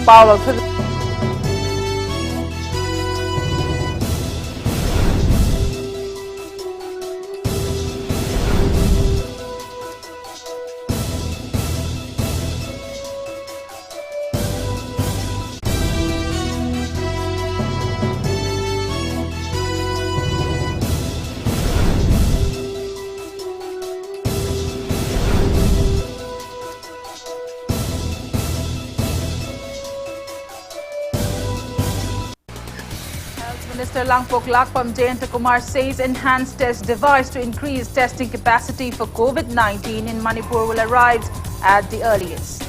Powell. Minister Langpok Lakpam Jayantakumar says enhanced test device to increase testing capacity for COVID-19 in Manipur will arrive at the earliest.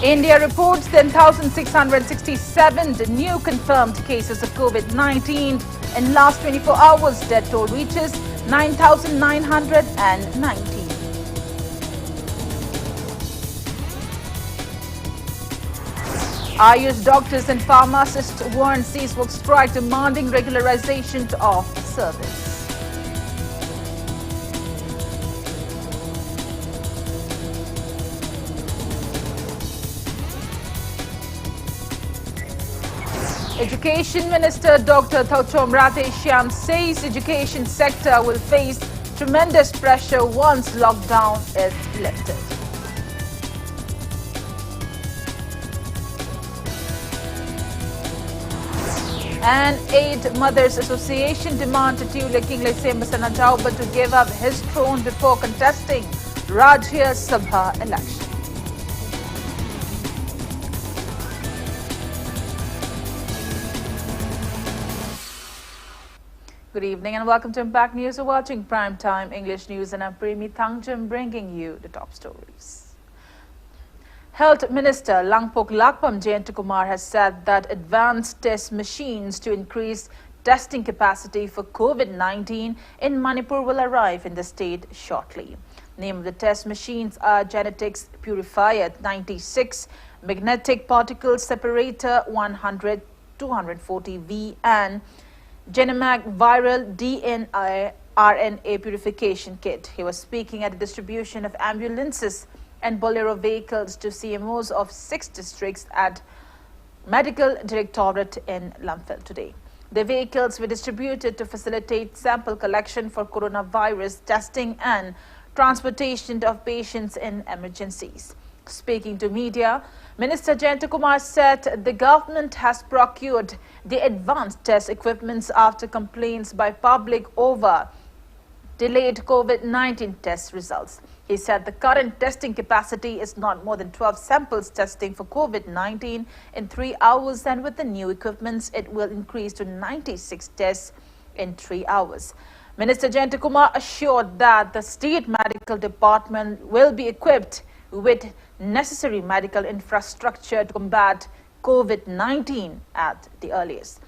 India reports 10,667 new confirmed cases of COVID-19. In last 24 hours, death toll reaches 9,990. Ayush doctors and pharmacists warn cease-work strike demanding regularization of service. Education Minister Dr. Thangjam says education sector will face tremendous pressure once lockdown is lifted. And Aid Mothers Association demand to Tule King Masana Jauba to give up his throne before contesting Rajya Sabha election. Good evening and welcome to Impact News. You're watching Primetime English News and I'm Premi Thangjam bringing you the top stories. Health Minister Langpok Lakpam Jayantakumar has said that advanced test machines to increase testing capacity for COVID-19 in Manipur will arrive in the state shortly. Name of the test machines are Genetics Purifier 96, Magnetic Particle Separator 100, 240V and Genomag Viral DNA RNA Purification Kit. He was speaking at the distribution of ambulances and Bolero vehicles to CMOs of 6 districts at Medical Directorate in Lamphel today. The vehicles were distributed to facilitate sample collection for coronavirus testing and transportation of patients in emergencies. Speaking to media, Minister Jayantakumar said the government has procured the advanced test equipments after complaints by public over delayed COVID-19 test results. He said the current testing capacity is not more than 12 samples testing for COVID-19 in 3 hours, and with the new equipments, it will increase to 96 tests in 3 hours. Minister Jayantakumar assured that the state medical department will be equipped with necessary medical infrastructure to combat COVID-19 at the earliest.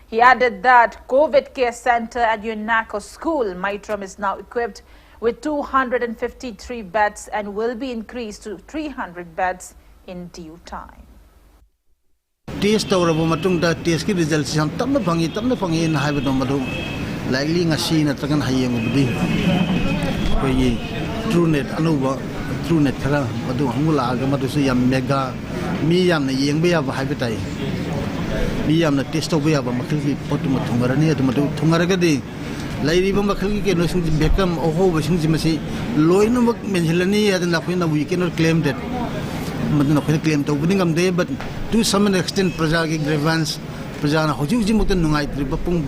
He added that COVID care center at UNACO School, Maitram, is now equipped with 253 beds and will be increased to 300 beds in due time. Test tawrabo matungda test ki result sam tamna phangi na haiba domadu likely ngasi na takan hayeng ubdi koi truenet anuba truenet khara madu hangula ga madu su yam mega mi yam na yengba ya haiba tai mi yam na test to ya ba makhi potu mathungarani adu thungaraga de Lairiba makhliki ke no sing bekam oho basing jimasi loina mak menhilani adana khoina we cannot claim that madna khoina claim to buningam de but to some extent praja ki grievance praja na hoji mutan nungai triba pung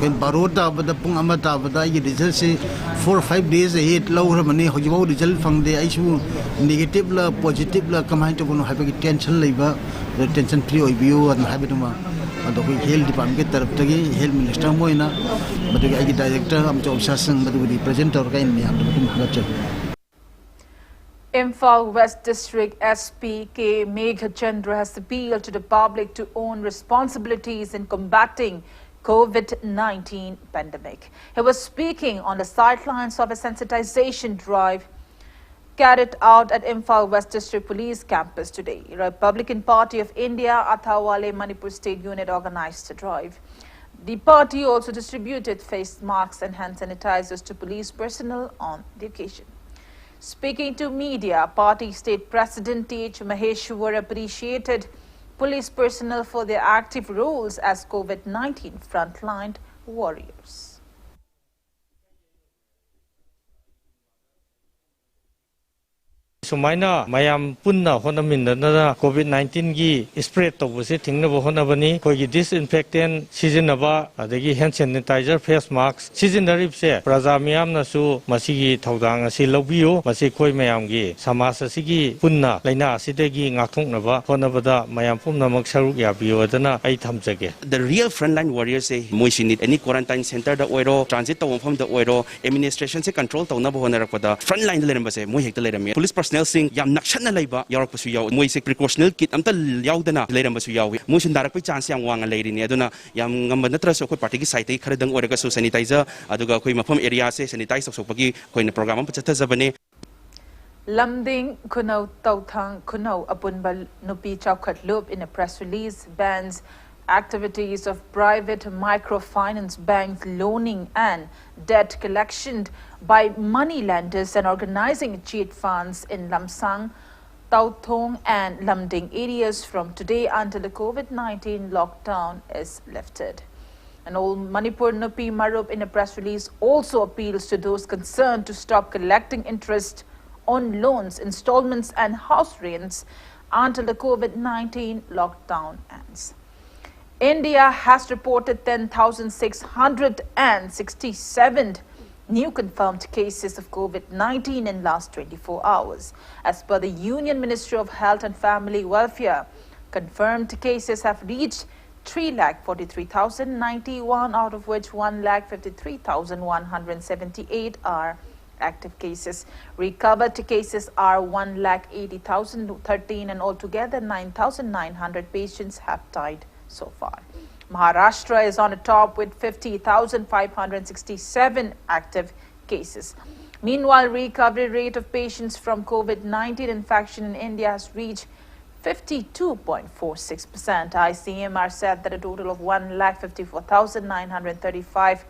ken baroda bada pung amata bada ye result se 4 or 5 days ahead low mani hoji ba result phang de aisu negative la positive la kamai to bono happy tension leiba tension free oibiu and habituma adoi health department taraf tagi health minister moina badagi agi director am job sasang badagi presenter kain mi am dum hagacha. Imphal West District SP K Meghachandra has appealed to the public to own responsibilities in combating COVID-19 pandemic. He was speaking on the sidelines of a sensitization drive carried out at Imphal West District Police Campus today. Republican Party of India, Athawale Manipur State Unit organized the drive. The party also distributed face masks and hand sanitizers to police personnel on the occasion. Speaking to media, party state president T.H. Maheshwar appreciated police personnel for their active roles as COVID-19 frontline warriors. Sumaina mayam punna honaminna COVID-19 gi spread to busi thingnaba honabani koigi disinfectant sizinaba adagi hand sanitizer face mask sizinarib se praja miyam na su masigi thaudang asi lobiyo masi koi mayam gi samas asigi punna laina asidagi ngakthoknaba honabada mayam pumnamak saruk yabiyo adana ai thamjage. The real frontline warriors say moishi need any quarantine center da oiro transit to from the oiro administration se control to na bohonarapada frontline leramba se moi hekta lerami police personnel sing yam nakshan na laiba yarak pasu yaw moi se precautionary kit amta yawdana leramba su yawi moi sin darak pai chance yang wanga leirini aduna yam ngamba natra so koi party gi site kharadang oraga so sanitizer aduga koi mafam area se sanitize sokpagi koi na program am pachatha zabane. Lamding Kunau Tauthang Kunau Apunbal Nupi Chaukat Loop in a press release bans activities of private microfinance banks loaning and debt collection by money lenders and organizing cheat funds in Lamsang, Tauthong and Lamding areas from today until the COVID-19 lockdown is lifted. And old Manipur Nupi Marup in a press release also appeals to those concerned to stop collecting interest on loans, installments and house rents until the COVID-19 lockdown ends. India has reported 10,667 new confirmed cases of COVID-19 in last 24 hours. As per the Union Ministry of Health and Family Welfare, confirmed cases have reached 3,43,091, out of which 1,53,178 are active cases. Recovered cases are 1,80,013 and altogether 9,900 patients have died so far. Maharashtra is on the top with 50,567 active cases. Meanwhile, recovery rate of patients from COVID-19 infection in India has reached 52.46%. ICMR said that a total of 1,54,935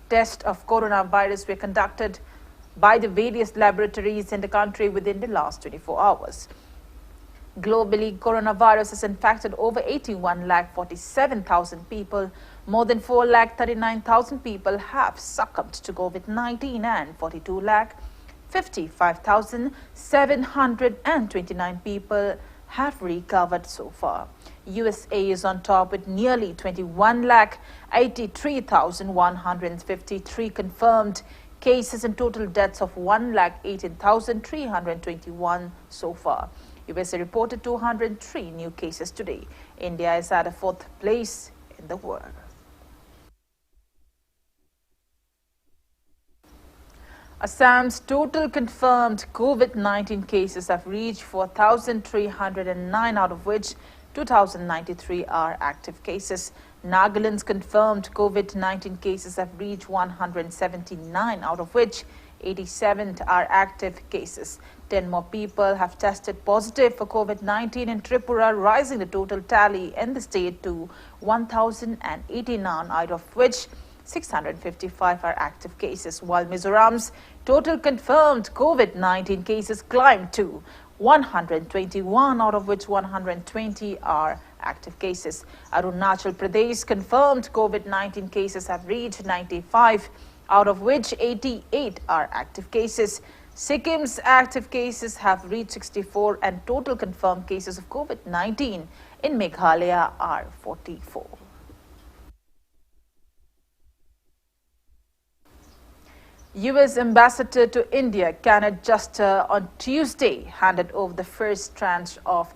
tests of coronavirus were conducted by the various laboratories in the country within the last 24 hours. Globally, coronavirus has infected over 81,47,000 people. More than 4,39,000 people have succumbed to COVID-19 and 42,55,729 people have recovered so far. USA is on top with nearly 21,83,153 confirmed cases and total deaths of 1,18,321 so far. USA reported 203 new cases today. India is at a 4th place in the world. Assam's total confirmed COVID-19 cases have reached 4,309, out of which 2,093 are active cases. Nagaland's confirmed COVID-19 cases have reached 179, out of which 87 are active cases. 10 more people have tested positive for COVID-19 in Tripura, rising the total tally in the state to 1,089, out of which 655 are active cases, while Mizoram's total confirmed COVID-19 cases climbed to 121, out of which 120 are active cases. Arunachal Pradesh confirmed COVID-19 cases have reached 95, out of which 88 are active cases. Sikkim's active cases have reached 64 and total confirmed cases of COVID-19 in Meghalaya are 44. U.S. Ambassador to India, Kenneth Juster, on Tuesday handed over the first tranche of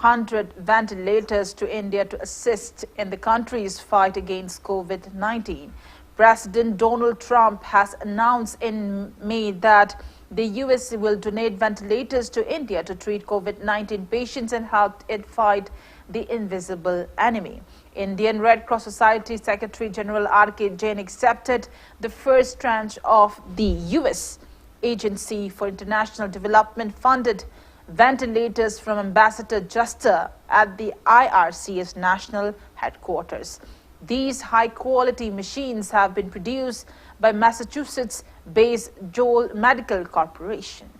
100 ventilators to India to assist in the country's fight against COVID-19. President Donald Trump has announced in May that the U.S. will donate ventilators to India to treat COVID-19 patients and help it fight the invisible enemy. Indian Red Cross Society Secretary General R.K. Jain accepted the first tranche of the U.S. Agency for International Development funded ventilators from Ambassador Juster at the IRC's national headquarters. These high-quality machines have been produced by Massachusetts-based Joel Medical Corporation.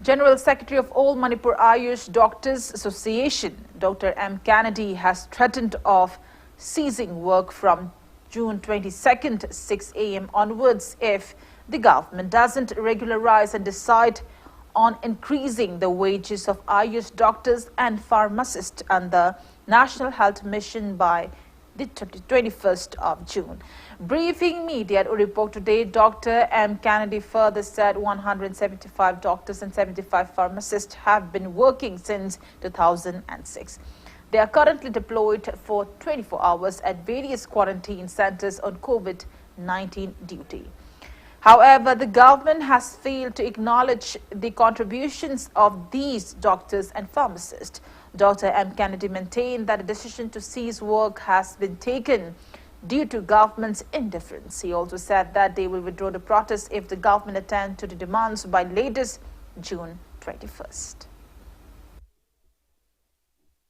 General Secretary of All Manipur Ayush Doctors Association, Dr. M. Kennedy, has threatened of ceasing work from June 22nd, 6 a.m. onwards if the government doesn't regularize and decide on increasing the wages of Ayush doctors and pharmacists under National Health Mission by the 21st of June. Briefing media at report today, Dr. M. Kennedy further said 175 doctors and 75 pharmacists have been working since 2006. They are currently deployed for 24 hours at various quarantine centers on COVID-19 duty. However, the government has failed to acknowledge the contributions of these doctors and pharmacists. Dr. M. Kennedy maintained that a decision to cease work has been taken due to government's indifference. He also said that they will withdraw the protest if the government attend to the demands by latest June 21st.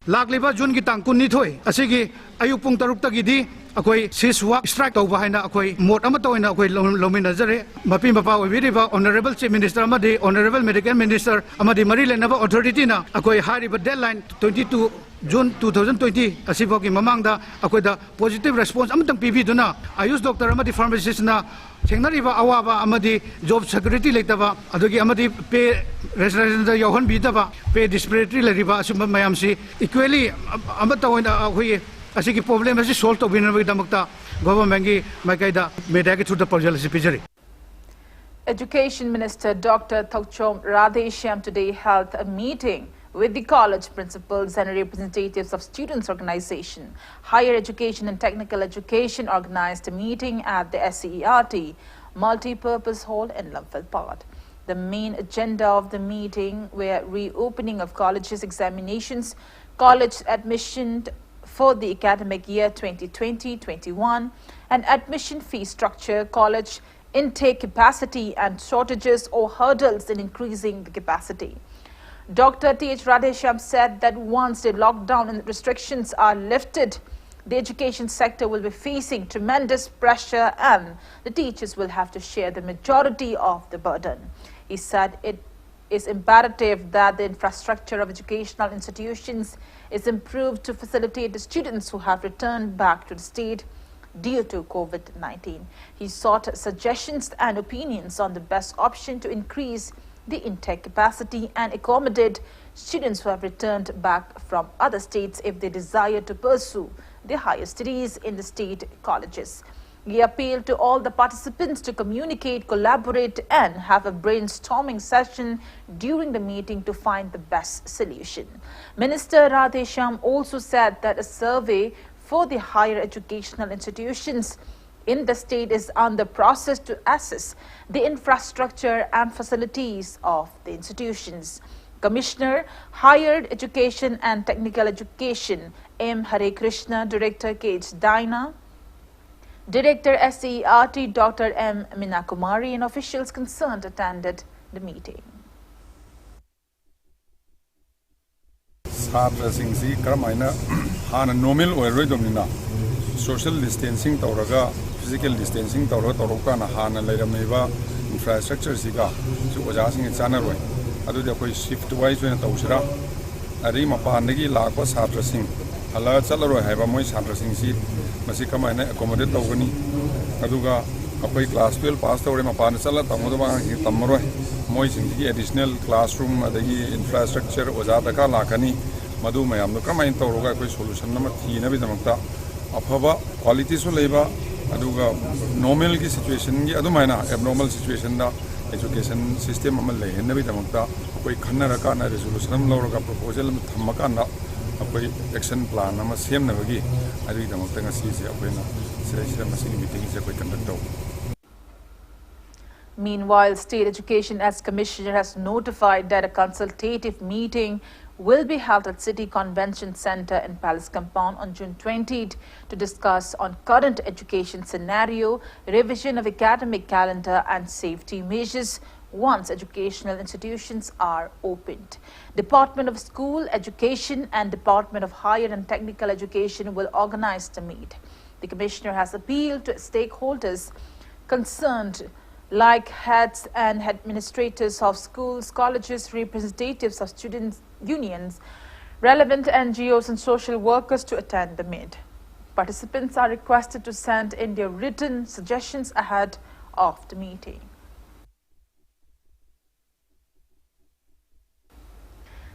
Lagliba June ki tang kun ni thoi asigi ayuk pung taruk tagidi akoi siswa strike to bahina akoi mot ama to ina akoi lomina jare mapi mapa obiriba honorable chief minister amadi honorable medical minister amadi mari lenaba authority na akoi hariba deadline 22 June 2020 asibo ki mamangda akoi da positive response amatang pibi duna ayush doctor amadi pharmacist na Chengnariba awaba amadi job security leitaba adugi amadi pay restoration da yohon bidaba pay disparity leriba asumba mayamsi equally amata oina hui asigi problem asi solve to binabagi damakta government gi makaida medagi through the policy pijari. Education Minister Dr. Thangjam Radheshyam today held a meeting with the college principals and representatives of students' organization. Higher Education and Technical Education organized a meeting at the SCERT multi-purpose hall in Lumphel. The main agenda of the meeting were reopening of colleges' examinations, college admission for the academic year 2020-21, and admission fee structure, college intake capacity, and shortages or hurdles in increasing the capacity. Dr. T.H. Radheshyam said that once the lockdown and restrictions are lifted, the education sector will be facing tremendous pressure and the teachers will have to share the majority of the burden. He said it is imperative that the infrastructure of educational institutions is improved to facilitate the students who have returned back to the state due to COVID-19. He sought suggestions and opinions on the best option to increase the intake capacity and accommodate students who have returned back from other states if they desire to pursue their higher studies in the state colleges. He appealed to all the participants to communicate, collaborate, and have a brainstorming session during the meeting to find the best solution. Minister Radheshyam also said that a survey for the higher educational institutions in the state is on the process to assess the infrastructure and facilities of the institutions. Commissioner, Higher Education and Technical Education, M. Hare Krishna, Director K.H. Daina, Director SCERT, Dr. M. Minakumari, and officials concerned attended the meeting. Social distancing tawraga physical distancing tawraga na hana leiramiba infrastructure siga su oja sing chana roi adu de koi shift wise na tawsira ari mapanagi lakwa satra sing hala chalaro haiba moi satra sing si masi kamaina accommodate tawgani aduga apai class 12 pass tawre mapan chala tamodo ba hi tamroi moi sing gi additional classroom adagi infrastructure oja taka lakani madu mayam no kamain tawroga koi solution na thi na bi damakta afaba quality so leba aduga normal ki situation gi adumaina abnormal situation da education system amal le henna bi damakta koi khanna ka na resolution am lawra proposal am thamaka na koi action plan am sem na gi adi damakta nga si se apaina se masi meeting se koi conduct. Meanwhile, State Education as Commissioner has notified that a consultative meeting will be held at City Convention Center in Palace Compound on June 20th to discuss on current education scenario, revision of academic calendar and safety measures once educational institutions are opened. Department of School Education and Department of Higher and Technical Education will organize the meet. The Commissioner has appealed to stakeholders concerned like heads and administrators of schools, colleges, representatives of students' unions, relevant NGOs and social workers to attend the meet. Participants are requested to send in their written suggestions ahead of the meeting.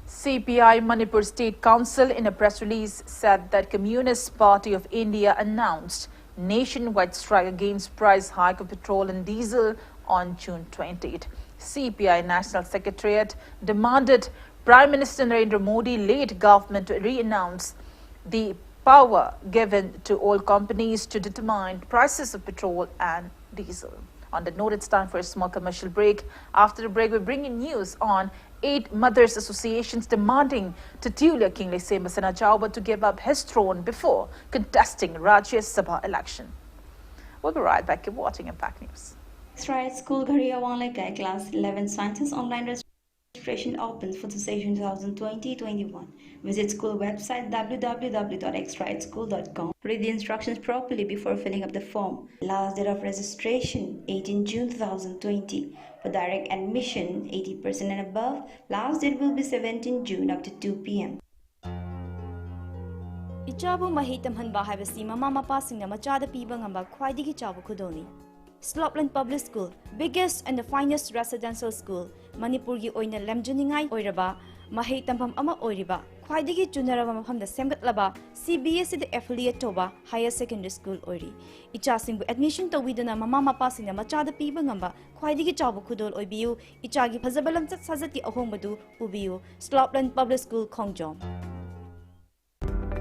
CPI Manipur State Council in a press release said that Communist Party of India announced nationwide strike against price hike of petrol and diesel on June 20th. CPI National Secretariat demanded Prime Minister Narendra Modi-led government to re-announce the power given to all companies to determine prices of petrol and diesel. On that note, it's time for a small commercial break. After the break, we're bringing news on 8 mothers' associations demanding Titular King Lesema Senajauba to give up his throne before contesting Rajya Sabha election. We'll be right back. Keep watching Impact News. Extra School Gharia Wangleka Class 11 Sciences online registration opens for the session 2020-21. Visit school website www.extraedschool.com. Read the instructions properly before filling up the form. Last date of registration 18 June 2020. For direct admission 80% and above, last date will be 17 June up to 2 p.m. Ichabu mahitam hanba haibasi mama mapa singna machada piba ngamba khwaidigi chabu khudoni. Slopland Public School, biggest and the finest residential school, Manipurgi oina lemjuningai oiraba, mahei tampam ama oiriba, khwaidigi chunaraba mafamda semgatlaba, CBSE the affiliate toba higher secondary school oiri. Ichasingbu admission tawiduna mama mapa singna machada piba ngamba khwaidigi chabu khudol oibiu, ichagi phazabalam chat sajati ahongbadu ubiu, Slopland Public School Thangjam.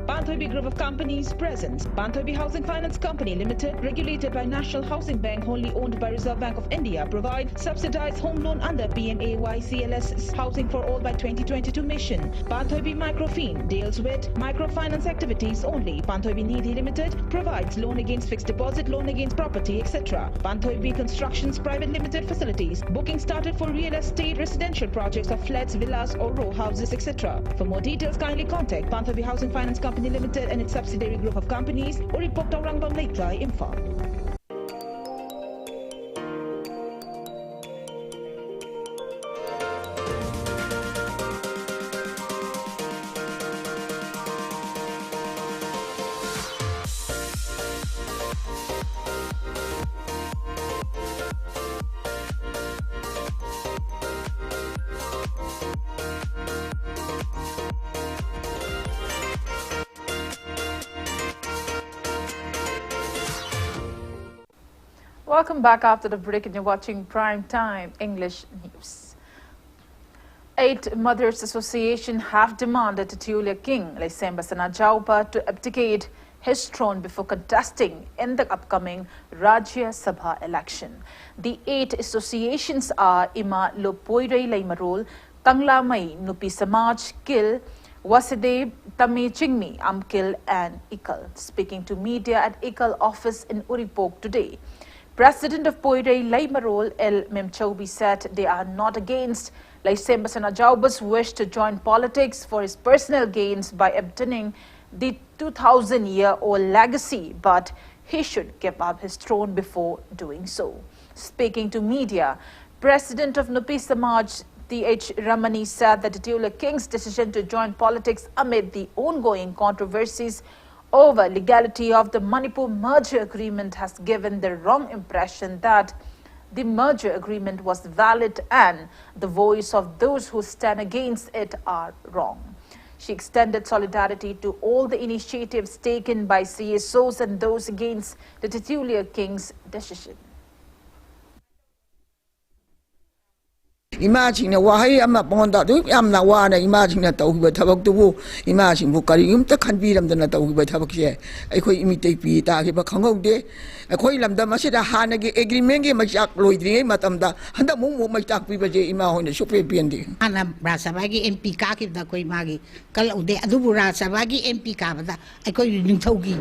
Banthobi Group of Companies presents Banthobi Housing Finance Company Limited, regulated by National Housing Bank, wholly owned by Reserve Bank of India, provide subsidized home loan under PMAY-CLS Housing for All by 2022 mission. Banthobi Microfin deals with microfinance activities only. Banthobi Nidhi Limited provides loan against fixed deposit, loan against property, etc. Banthobi Constructions Private Limited facilities. Booking started for real estate residential projects of flats, villas or row houses, etc. For more details, kindly contact Banthobi Housing Finance Company Limited and its subsidiary group of companies or report to Rangbang Leitlai Info. Welcome back after the break and you're watching Prime Time English News. 8 Mothers Association have demanded Titular King Lesema Senajauba to abdicate his throne before contesting in the upcoming Rajya Sabha election. The 8 associations are Ima Lopoirei Laimarol, Tanglamai Nupi Samaj Kil, Waside Tami Chingmi Amkil and Ikal. Speaking to media at Ikal office in Uripok today, President of Poirei Laimarol El Memchoubi said they are not against Lesema Senajauba's wish to join politics for his personal gains by obtaining the 2,000-year-old legacy, but he should give up his throne before doing so. Speaking to media, President of Nupi Samaj T.H. Ramani said that the Titular King's decision to join politics amid the ongoing controversies over legality of the Manipur merger agreement has given the wrong impression that the merger agreement was valid and the voice of those who stand against it are wrong. She extended solidarity to all the initiatives taken by CSOs and those against the Titular King's decision. Imagine why I'm not on that. I'm not one. Imagine that we have to imagine who carry him to can be them than that we have here. I could imitate Peter, but Congo day. I call them the Machida Hanagi agreement, my Jack Lloyd, Matamda, and the moon my talk people Ima on the Super PND. Anna Brasavagi MP Kaki, the Koimagi, Kalau de Adubura Savagi MP Kavada, I call you Togi,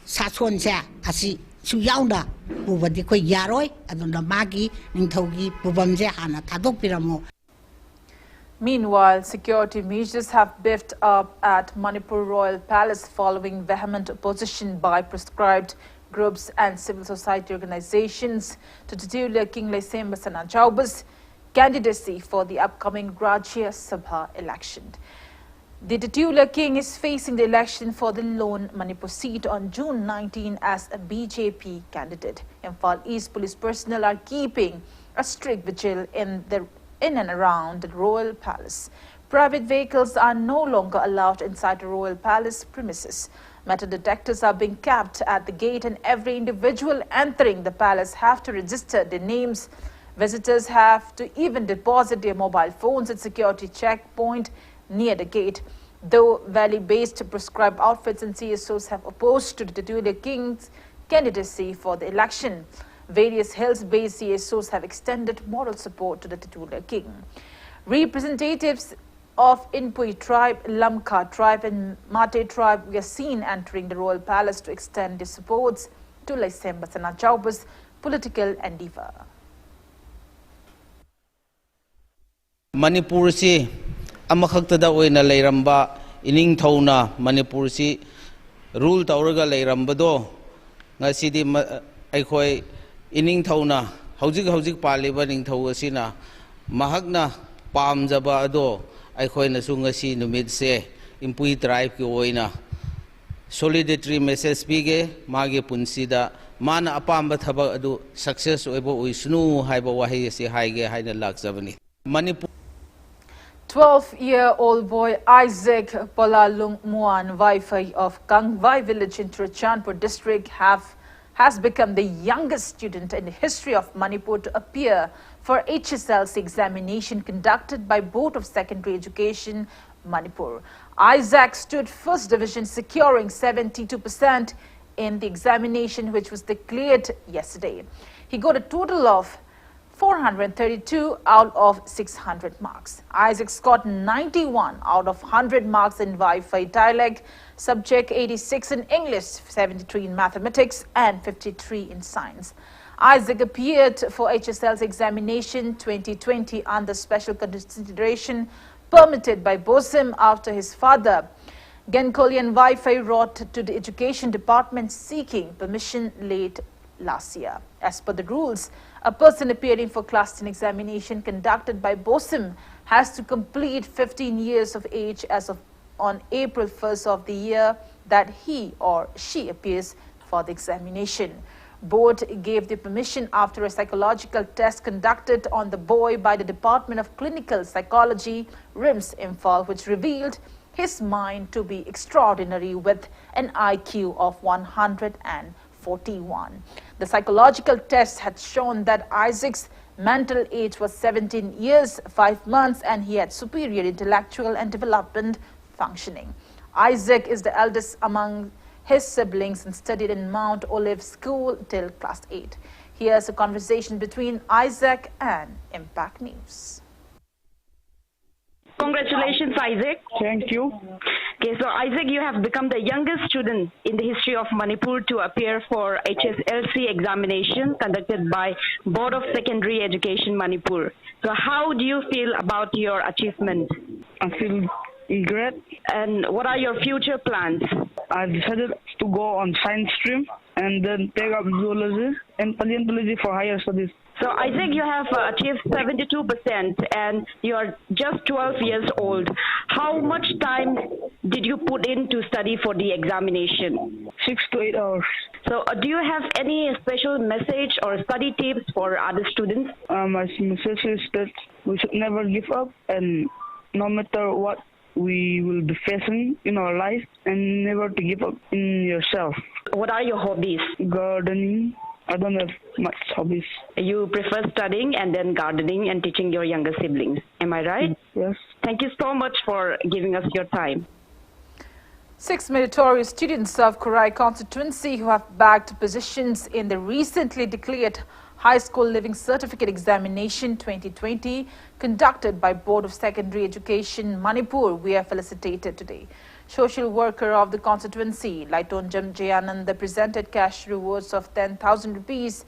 Saswan Sa, Asi. su yauna ubadi ko yaroi aduna magi ningthogi pubamje hana thadok piramo. Meanwhile, security measures have beefed up at Manipur Royal Palace following vehement opposition by proscribed groups and civil society organizations to titular King Laisemba Sanachauba's candidacy for the upcoming Rajya Sabha election. The titular king is facing the election for the lone Manipur seat on June 19 as a BJP candidate. Imphal East police personnel are keeping a strict vigil in and around the Royal Palace. Private vehicles are no longer allowed inside the Royal Palace premises. Metal detectors are being kept at the gate and every individual entering the palace have to register their names. Visitors have to even deposit their mobile phones at security checkpoint near the gate. Though valley-based prescribed outfits and CSOs have opposed to the titular king's candidacy for the election, various hills-based CSOs have extended moral support to the titular king. Representatives of Inpui tribe, Lamka tribe and Mate tribe were seen entering the royal palace to extend their supports to Laisemba Sanachauba's political endeavor. Manipur si amakhaktada oina leiramba ining thauna Manipur si rule tauraga leiramba do ngasidi aikhoi ining thauna hojik paliba ning thau asina mahakna pamjaba ado aikhoi na su ngasi numit se Impui tribe ki oina solidarity message pige mage punsida mana apamba thaba adu success oibo oisnu haiba wahi se haige haina lakjabani Manipur 12-year-old boy Isaac Polalung Muan Vaifai of Kangwai village in Churachandpur district has become the youngest student in the history of Manipur to appear for HSLC examination conducted by Board of Secondary Education, Manipur. Isaac stood first division, securing 72% in the examination which was declared yesterday. He got a total of 432 out of 600 marks. Isaac scored 91 out of 100 marks in Wi-Fi dialect, subject 86 in English, 73 in mathematics and 53 in science. Isaac appeared for HSL's examination 2020 under special consideration permitted by BOSIM after his father, Genkolian Wi-Fi, wrote to the Education Department seeking permission late last year. As per the rules, a person appearing for Class 10 examination conducted by BOSIM has to complete 15 years of age as of on April 1st of the year that he or she appears for the examination. Board gave the permission after a psychological test conducted on the boy by the Department of Clinical Psychology, RIMS Imphal, which revealed his mind to be extraordinary with an IQ of 141. The psychological test had shown that Isaac's mental age was 17 years, 5 months and he had superior intellectual and development functioning. Isaac is the eldest among his siblings and studied in Mount Olive School till Class 8. Here's a conversation between Isaac and Impact News. Congratulations, Isaac. Thank you. Okay, so Isaac, you have become the youngest student in the history of Manipur to appear for HSLC examination conducted by Board of Secondary Education, Manipur. So how do you feel about your achievement? I feel great. And what are your future plans? I decided to go on science stream and then take up zoology and paleontology for higher studies. So Isaac, you have achieved 72% and you are just 12 years old. How much time did you put in to study for the examination? 6 to 8 hours. So do you have any special message or study tips for other students? My message is that we should never give up, and no matter what we will be facing in our life, and never to give up in yourself. What are your hobbies? Gardening. I don't have much hobbies. You prefer studying and then gardening and teaching your younger siblings. Am I right? Yes. Thank you so much for giving us your time. 6 meritorious students of Korai constituency who have bagged positions in the recently declared High School Living Certificate Examination 2020 conducted by Board of Secondary Education Manipur were felicitated today. Social worker of the constituency, Thangjam presented cash rewards of 10,000 rupees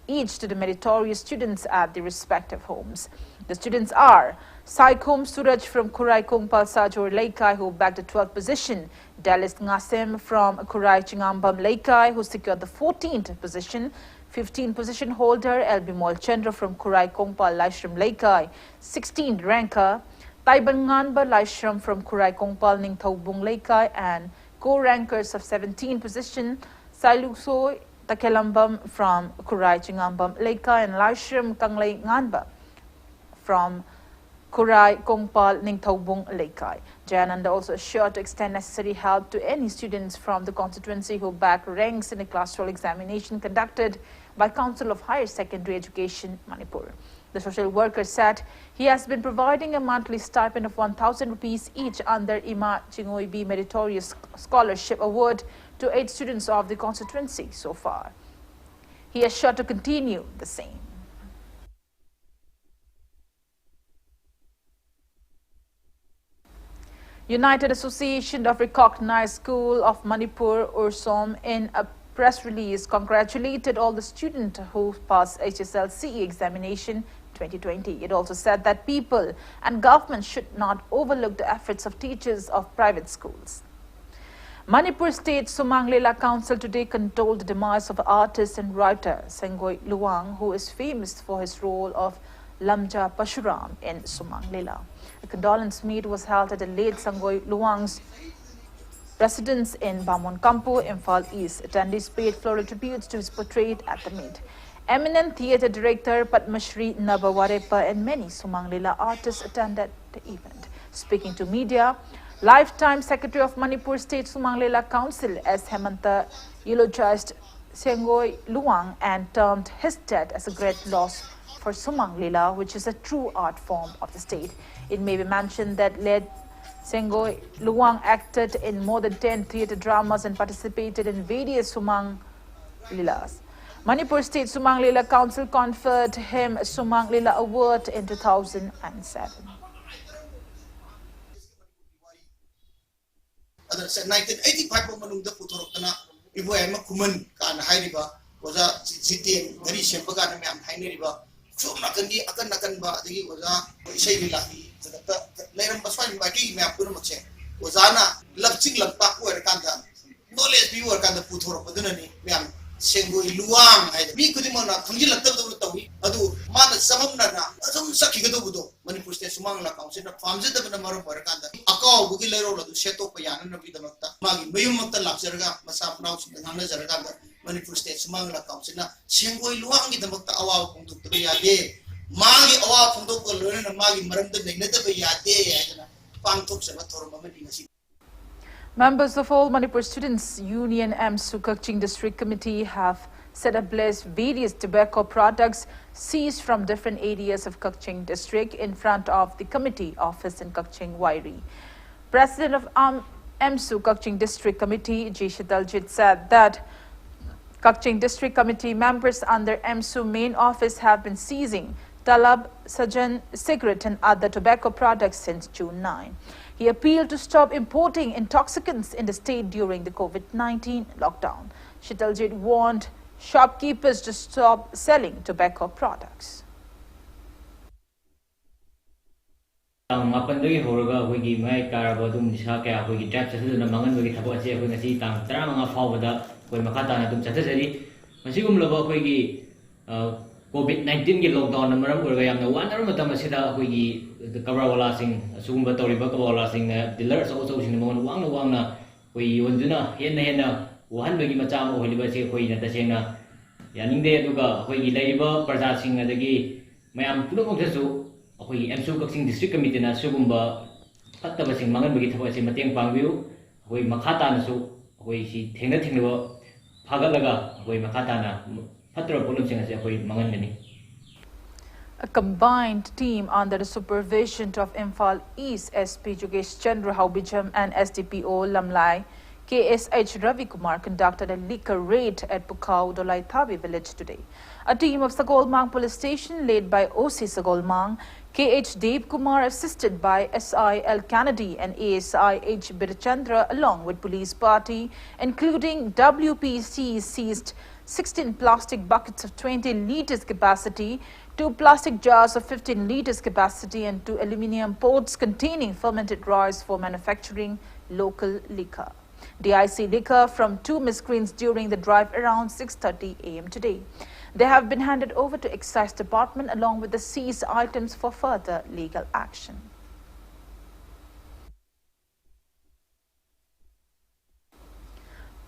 each to the meritorious students at their respective homes. The students are Saikom Suraj from Kurai Kongpal Sajor Laikai, who bagged the 12th position, Dalis Ngasem from Kurai Chingambam Laikai, who secured the 14th position, 15th position holder Elbimol Chandra from Kurai Kongpal Laishram Laikai, 16th ranker Taiban Nganba Laishram from Kurai Kongpal Ningthaubung Laikai, and co-rankers of 17th position Sailuksoi Takelambam from Kurai Chingambam Laikai and Laishram Kanglai Nganba from Kurai Kongpal Ningthaubung Laikai. Jayananda also assured to extend necessary help to any students from the constituency who back ranks in a class roll examination conducted by Council of Higher Secondary Education Manipur. The social worker said he has been providing a monthly stipend of 1,000 rupees each under Ima Chingoibi Meritorious Scholarship Award to 8 students of the constituency so far. He is sure to continue the same. United Association of Recognized School of Manipur, URSOM, in a press release congratulated all the students who passed HSLCE examination 2020. It also said that people and government should not overlook the efforts of teachers of private schools. Manipur State Sumang Lela Council today condoled the demise of artist and writer Sengoi Luang, who is famous for his role of Lamja Pashuram in Sumang Lela. A condolence meet was held at the late Sengoi Luang's residence in Bamon Kampu, Imphal East. Attendees paid floral tributes to his portrait at the meet. Eminent theatre director Padmashri Nabawarepa and many Sumang Lela artists attended the event. Speaking to media, lifetime Secretary of Manipur State Sumang Lela Council S. Hemanta eulogized Sengoi Luang and termed his death as a great loss for Sumang Lela, which is a true art form of the state. It may be mentioned that led Sengoi Luang acted in more than 10 theatre dramas and participated in various Sumang Lelas. Manipur State Sumang Lela Council conferred him a Sumang Lela Award in 2007. 1985 manungda putorokana iboy ma kuman kan hairiba oza sitien gari sembaga na myam haineriba chuma kandi akan nakan ba digi oza isai bila zakata leiram baswai baki myam pura makse oza na lapching lappa ko erkanda knowledge bi workanda putorokaduna ni myam Sengoi Luang hai mi kudimana thangji lakta do tawi adu mana samamna na asum sakhiga do do Manipur State Sumang Lela Council na famje da na maro parakanda akaw bugi lero la du seto payana na bidamakta magi mayum makta lapsarga masap naw sinana jarga Manipur State Sumang Lela Council na Sengoi Luang gi damakta awa pungtuk to yade magi awa pungtuk ko lore na magi maramda naina da yade ya pangtok sa thorma ma dinasi. Members of all Manipur Students Union MSU Kakching District Committee have set ablaze various tobacco products seized from different areas of Kakching District in front of the committee office in Kakching, Wairi. President of MSU Kakching District Committee, J. Shitaljit, said that Kakching District Committee members under MSU main office have been seizing Talab, Sajan, cigarette and other tobacco products since June 9. He appealed to stop importing intoxicants in the state during the COVID-19 lockdown. Shitaljit warned shopkeepers to stop selling tobacco products. Mapandagi horaga hoigi mai karaba dum disa kaya hoigi trap chasuduna mangan hoigi thabo ase hoi ngasi tang 15 fawada hoi makata na dum chathajari masigum loba hoigi COVID-19 ki lockdown na maram horaga yamna wanar matam asida hoigi kabrawala sing sugumba toriba kabrawala sing dealers also sing mon wangna hoi yonduna henna wahan bagi macam holiba se hoi na tasena yaningde aduga hoigi laiba praja sing adagi mayam punok jesu hoi MSU Kakching District Committee na sugumba fattaba sing mangan bagi thaba se mateng pangbiu hoi makhata na su hoi si thengna phagalaga hoi makhata na fatra polum sing ase hoi mangan ni. A combined team under the supervision of Imphal East SP Jogesh Chandra Haubijam and SDPO Lamlai KSH Ravi Kumar conducted a liquor raid at Pukau, Dolaithabi village today. A team of Sagolmang police station led by OC Sagolmang, KH Dev Kumar assisted by SI L Kennedy and ASI H Birchandra along with police party, including WPC, seized 16 plastic buckets of 20 litres capacity, 2 plastic jars of 15 litres capacity and 2 aluminium pots containing fermented rice for manufacturing local liquor. DIC liquor from 2 miscreants during the drive around 6:30 a.m. today. They have been handed over to Excise Department along with the seized items for further legal action.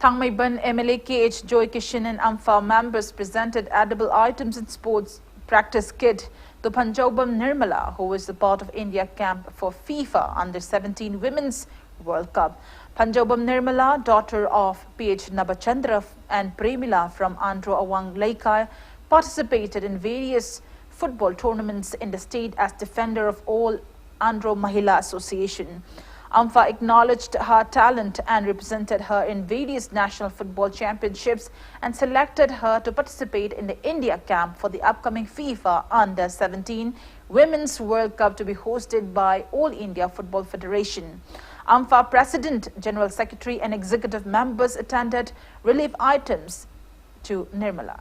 Thangjam MLA KH Joy Kishan and AMFA members presented edible items and sports practice kit to Thangjam Nirmala, who was a part of India camp for FIFA Under-17 Women's World Cup. Thangjam Nirmala, daughter of PH Nabachandra and Premila from Andhra Awang Laikai, participated in various football tournaments in the state as defender of all Andhra Mahila Association. AMFA acknowledged her talent and represented her in various national football championships and selected her to participate in the India camp for the upcoming FIFA Under-17 Women's World Cup to be hosted by All India Football Federation. AMFA President, General Secretary and Executive members attended relief items to Nirmala.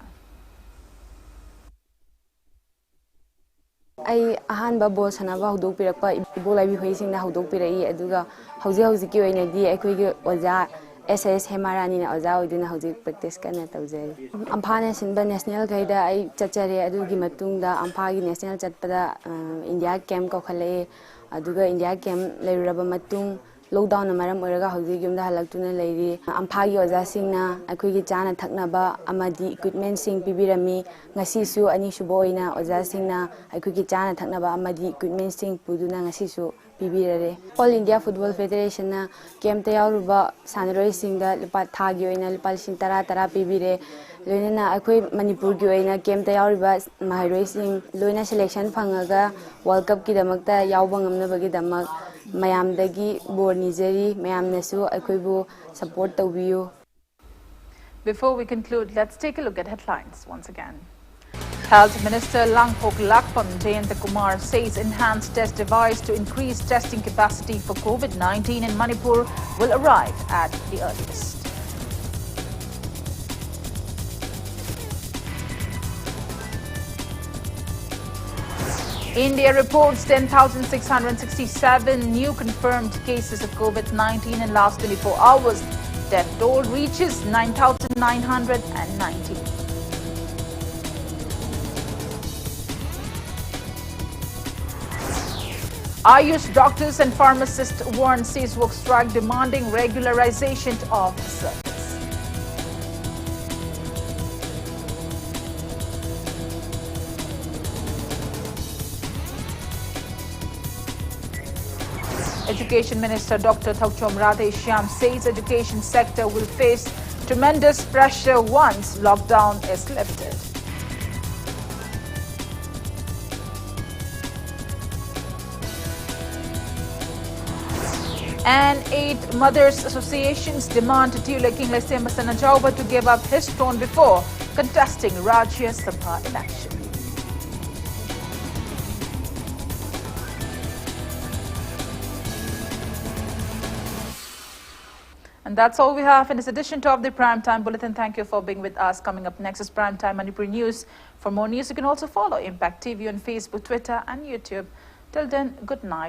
I ahanba ball sanaba hudok pirakpa ibola bi hoising na hudok pirai aduga hauji ki oina di ekoi oja SS Hemarani na oja oiduna hauji practice kana tawjai amphane sinba national gaida ai chachare adugi matungda amphagi national chatpada India camp ko khale aduga India camp leiraba matung lockdown amaram oraga hauji gyumda halaktuna leiri amphagi oja singna ekoi chana thaknaba amadi equipment sing pibirami ngasi su ani suboina oja singna ekoi chana thaknaba amadi equipment sing puduna ngasi su pibirare All India Football Federation na camp ta yauruba sanaroi singda lipa thagi oina lipa sing tara pibire loina ekoi Manipur gi oina camp ta yauriba mahairoi sing loina selection phangaga World Cup ki damakta yauba ngamna bagi damak mayamdagi bor nijari mayamnasu ekhoibu support tawbiyu. Before we conclude, let's take a look at headlines once again. Health Minister Langpok Lakpam Jayantakumar says enhanced test device to increase testing capacity for COVID-19 in Manipur will arrive at the earliest. India reports 10,667 new confirmed cases of COVID-19 in last 24 hours. Death toll reaches 9,990. Ayush doctors and pharmacists warn cease-work strike demanding regularization of the service. Education Minister Dr. Thangjam says education sector will face tremendous pressure once lockdown is lifted. And 8 mothers associations demand Tule King Lesembasan Ajauba to give up his throne before contesting Rajya Sabha election. And that's all we have in this edition of the Primetime Bulletin. Thank you for being with us. Coming up next is Primetime Manipur News. For more news, you can also follow Impact TV on Facebook, Twitter and YouTube. Till then, good night.